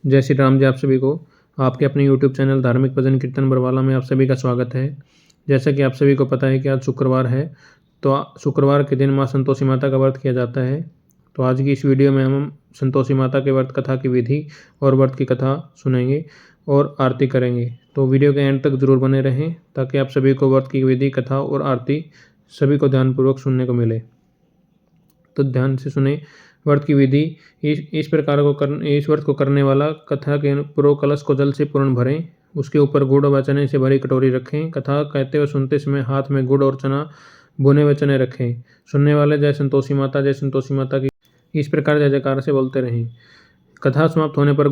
जय श्री राम जी आप सभी को। आपके अपने यूट्यूब चैनल धार्मिक भजन कीर्तन बरवाला में आप सभी का स्वागत है। जैसा कि आप सभी को पता है कि आज शुक्रवार है, तो शुक्रवार के दिन माँ संतोषी माता का व्रत किया जाता है। तो आज की इस वीडियो में हम संतोषी माता के व्रत कथा की विधि और व्रत की कथा सुनेंगे और आरती करेंगे। तो वीडियो के एंड तक जरूर बने रहें ताकि आप सभी को व्रत की विधि, कथा और आरती सभी को ध्यानपूर्वक सुनने को मिले। तो ध्यान से सुने व्रत की विधि। इस व्रत को करने वाला कथा के पूर्व कलश को जल से पूर्ण भरें, उसके ऊपर गुड़ व चने से भरी कटोरी रखें। कथा कहते व सुनते समय हाथ में गुड़ और चना भुने हुए चने रखें। सुनने वाले जय संतोषी माता की इस प्रकार जय जयकार से बोलते रहें। कथा समाप्त होने पर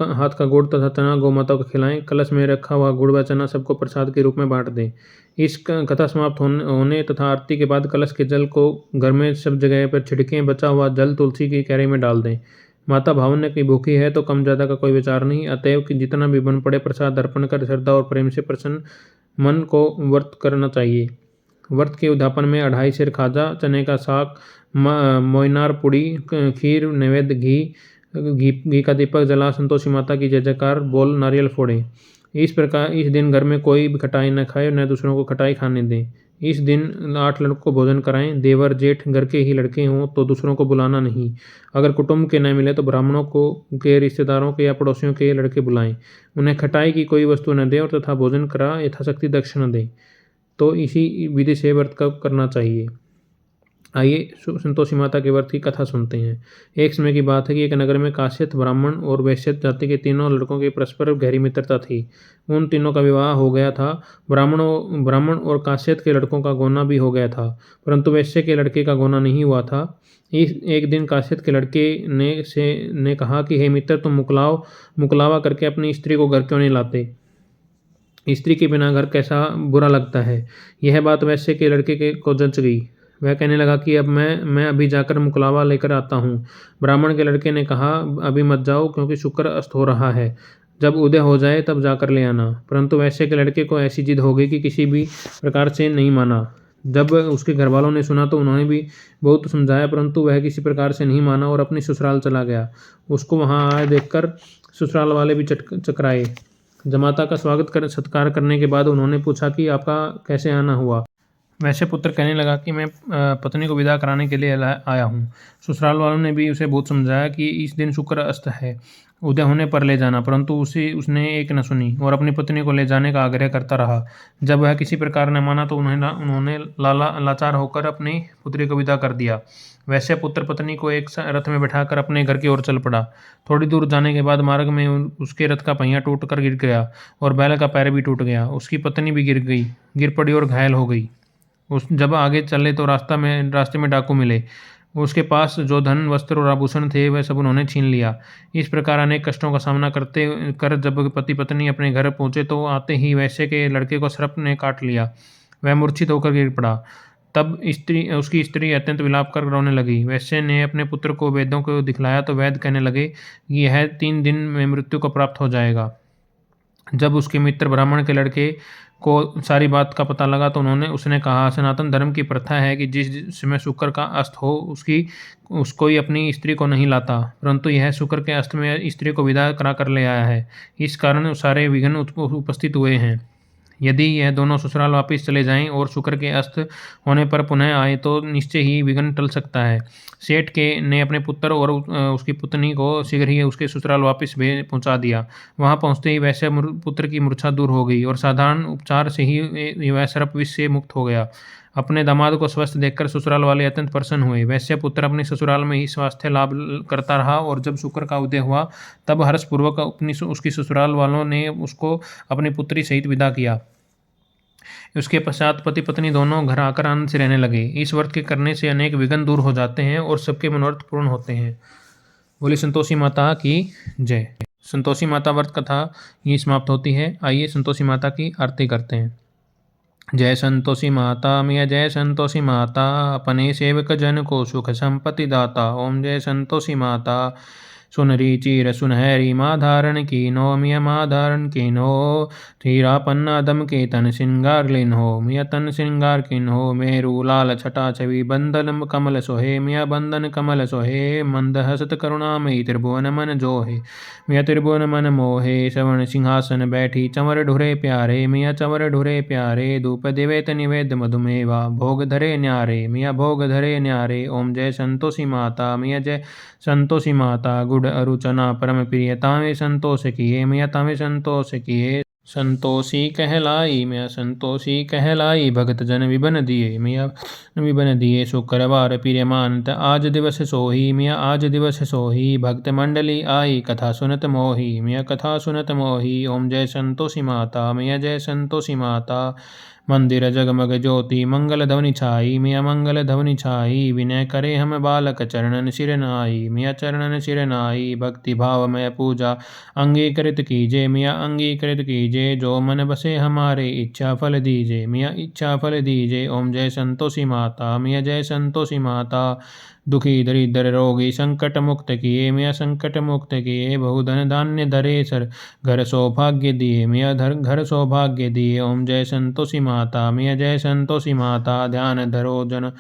हाथ का गुड़ तथा चना गौ माता को खिलाएं। कलश में रखा हुआ गुड़ व चना सबको प्रसाद के रूप में बांट दें। इस कथा समाप्त होने तथा आरती के बाद कलश के जल को घर में सब जगह पर छिड़कें। बचा हुआ जल तुलसी की क्यारी में डाल दें। माता भावना की भूखी है तो कम ज़्यादा का कोई विचार नहीं, अतएव कि जितना भी बन पड़े प्रसाद अर्पण कर श्रद्धा और प्रेम से प्रसन्न मन को व्रत करना चाहिए। व्रत के उद्यापन में 2.5 सेर खाजा, चने का साग, मोयनार पुड़ी, खीर, नैवेद्य, घी का दीपक जला संतोषी माता की जय जयकार बोल नारियल फोड़ें। इस प्रकार इस दिन घर में कोई भी खटाई न खाए, न दूसरों को खटाई खाने दें। इस दिन 8 लड़कों को भोजन कराएं। देवर जेठ घर के ही लड़के हों तो दूसरों को बुलाना नहीं। अगर कुटुंब के न मिले तो ब्राह्मणों को के रिश्तेदारों के या पड़ोसियों के लड़के बुलाएं। उन्हें खटाई की कोई वस्तु न दें और तथा भोजन करा यथाशक्ति दक्षिणा दें। तो इसी विधि से व्रत कब करना चाहिए। आइए संतोषी माता के व्रत की कथा सुनते हैं। एक समय की बात है कि एक नगर में काश्यप ब्राह्मण और वैश्य जाति के तीनों लड़कों की परस्पर गहरी मित्रता थी। उन तीनों का विवाह हो गया था। ब्राह्मण और काश्यप के लड़कों का गोना भी हो गया था, परंतु वैश्य के लड़के का गोना नहीं हुआ था। एक दिन काश्यप के लड़के ने कहा कि हे मित्र, तुम मुकलावा करके अपनी स्त्री को घर क्यों नहीं लाते। स्त्री के बिना घर कैसा बुरा लगता है। यह बात वैश्य के लड़के को जच गई। वह कहने लगा कि अब मैं अभी जाकर मुकलावा लेकर आता हूँ। ब्राह्मण के लड़के ने कहा, अभी मत जाओ क्योंकि शुक्र अस्त हो रहा है, जब उदय हो जाए तब जाकर ले आना। परंतु वैश्य के लड़के को ऐसी जिद हो गई कि किसी भी प्रकार से नहीं माना। जब उसके घर वालों ने सुना तो उन्होंने भी बहुत समझाया, परंतु वह किसी प्रकार से नहीं माना और अपनी ससुराल चला गया। उसको वहाँ आए देखकर ससुराल वाले भी चकराए। जमाता का सत्कार करने के बाद उन्होंने पूछा कि आपका कैसे आना हुआ। वैश्य पुत्र कहने लगा कि मैं पत्नी को विदा कराने के लिए आया हूँ। ससुराल वालों ने भी उसे बहुत समझाया कि इस दिन शुक्र अस्त है, उदय होने पर ले जाना, परंतु उसने एक न सुनी और अपनी पत्नी को ले जाने का आग्रह करता रहा। जब वह किसी प्रकार न माना तो उन्होंने लाचार होकर अपनी पुत्री को विदा कर दिया। वैश्य पुत्र पत्नी को एक रथ में बैठाकर अपने घर की ओर चल पड़ा। थोड़ी दूर जाने के बाद मार्ग में उसके रथ का पहिया टूटकर गिर गया और बैल का पैर भी टूट गया। उसकी पत्नी भी गिर पड़ी और घायल हो गई। जब आगे चले तो रास्ते में डाकू मिले। उसके पास जो धन, वस्त्र और आभूषण थे वह सब उन्होंने छीन लिया। इस प्रकार अनेक कष्टों का सामना कर जब पति पत्नी अपने घर पहुंचे तो आते ही वैश्य के लड़के को सर्प ने काट लिया। वह मूर्छित होकर गिर पड़ा। तब उसकी स्त्री अत्यंत विलाप कर रोने लगी। वैश्य ने अपने पुत्र को वैद्यों को दिखलाया तो वैद्य कहने लगे कि यह 3 दिन में मृत्यु को प्राप्त हो जाएगा। जब उसके मित्र ब्राह्मण के लड़के को सारी बात का पता लगा तो उसने कहा, सनातन धर्म की प्रथा है कि जिस समय शुक्र का अस्त हो कोई अपनी स्त्री को नहीं लाता, परंतु यह शुक्र के अस्त में स्त्री को विदा करा कर ले आया है। इस कारण सारे विघ्न उपस्थित हुए हैं। यदि यह दोनों ससुराल वापस चले जाएं और शुक्र के अस्त होने पर पुनः आए तो निश्चय ही विघ्न टल सकता है। सेठ ने अपने पुत्र और उसकी पत्नी को शीघ्र ही उसके ससुराल वापस पहुंचा दिया। वहां पहुंचते ही वैसे पुत्र की मूर्छा दूर हो गई और साधारण उपचार से ही वह सर्प विष से मुक्त हो गया। अपने दामाद को स्वस्थ देखकर ससुराल वाले अत्यंत प्रसन्न हुए। वैश्य पुत्र अपने ससुराल में ही स्वास्थ्य लाभ करता रहा और जब शुक्र का उदय हुआ तब हर्षपूर्वक उसकी ससुराल वालों ने उसको अपनी पुत्री सहित विदा किया। उसके पश्चात पति पत्नी दोनों घर आकर आनंद से रहने लगे। इस व्रत के करने से अनेक विघ्न दूर हो जाते हैं और सबके मनोरथ पूर्ण होते हैं। बोली संतोषी माता की जय। संतोषी माता व्रत कथा यही समाप्त होती है। आइए संतोषी माता की आरती करते हैं। जय संतोषी माता मैया, जय संतोषी माता, अपने सेवक जन को सुख संपत्ति दाता। ओम जय संतोषी माता। सुनरी चीर सुनहरी माँ धारण कीन्हो मिया माँ धारण कीन्हो। हीरा पन्ना दम के तन श्रृंगार लीन्हो मिया तन श्रृंगार कीन्हो। मेरू लाल छटा छवि बंधन कमल सोहे मिया बंधन कमल सोहे। मंद हसत करुणामयी त्रिभुवन मन जोहे मिया त्रिभुवन मन मोहे। श्रवण सिंहासन बैठी चंवर ढुरे प्यारे मिया चंवर ढुरे प्यारे। धूप दिवेत निवेद मधुमेवा भोग धरे न्यारे मिया भोग धरे न्यारे। ओम जय संतोषी माता मिया जय संतोषी माता। गुड़ अरुचना परम प्रिय तावे संतोष किए मिया तावे संतोष किए। संतोषी कहलाई मिया संतोषी कहलाई। भगत जन विबन दिए मिया विबन दिए। शुक्रवार प्रिय मानत आज दिवस सोही मिया आज दिवस सोही। भक्त मंडली आई कथा सुनत मोही मिया कथा सुनत मोही। ओम जय संतोषी माता मिया जय संतोषी माता। मंदिर जगमग ज्योति मंगल ध्वनि छाई मिया मंगल ध्वनि छाई। विनय करे हम बालक चरणन सिर नाई मिया चरणन सिर नाई। भक्ति भाव में पूजा अंगीकृत कीजे मिया अंगीकृत कीजे। जो मन बसे हमारे इच्छा फल दीजे मिया इच्छा फल दीजे। ओम जय संतोषी माता मिया जय संतोषी माता। दुखी दरिद्र रोगी संकट मुक्त किए मिया संकट मुक्त किए। बहुधन धान्य धरे सर घर सौभाग्य दिए मिया घर सौभाग्य दिए। ओम जय संतोषी माता मिया जय संतोषी माता। ध्यान धरो जन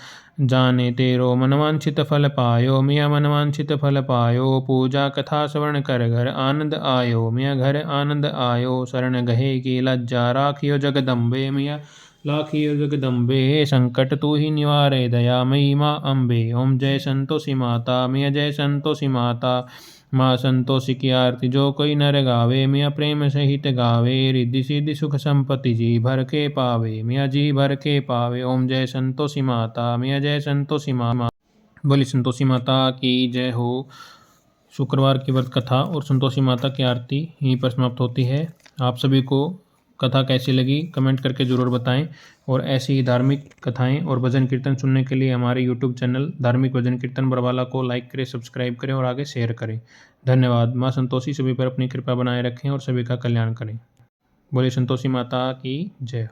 जाने तेरो मनवांछित फल पायो मिया मनवांछित फल पायो। पूजा कथा श्रवण कर घर आनंद आयो मिया घर आनंद आयो। शरण गहे की लज्जा राखियो जगदम्बे मिया लाखियो जगदम्बे। संकट तू ही निवारे दयामयी माँ अम्बे। ओम जय संतोषी माता मिया जय संतोषी माता। माँ संतोषी की आरती जो कोई नर गावे मिया प्रेम सहित गावे। रिद्धि सिद्धि सुख संपत्ति जी भर के पावे मिया जी भर के पावे। ओम जय संतोषी माता मिया जय संतोषी माँ। बोली संतोषी माता की जय हो। शुक्रवार की व्रत कथा और संतोषी माता की आरती यहीं पर समाप्त होती है। आप सभी को कथा कैसी लगी कमेंट करके ज़रूर बताएं और ऐसी ही धार्मिक कथाएं और भजन कीर्तन सुनने के लिए हमारे यूट्यूब चैनल धार्मिक भजन कीर्तन बरवाला को लाइक करें, सब्सक्राइब करें और आगे शेयर करें। धन्यवाद। माँ संतोषी सभी पर अपनी कृपा बनाए रखें और सभी का कल्याण करें। बोले संतोषी माता की जय।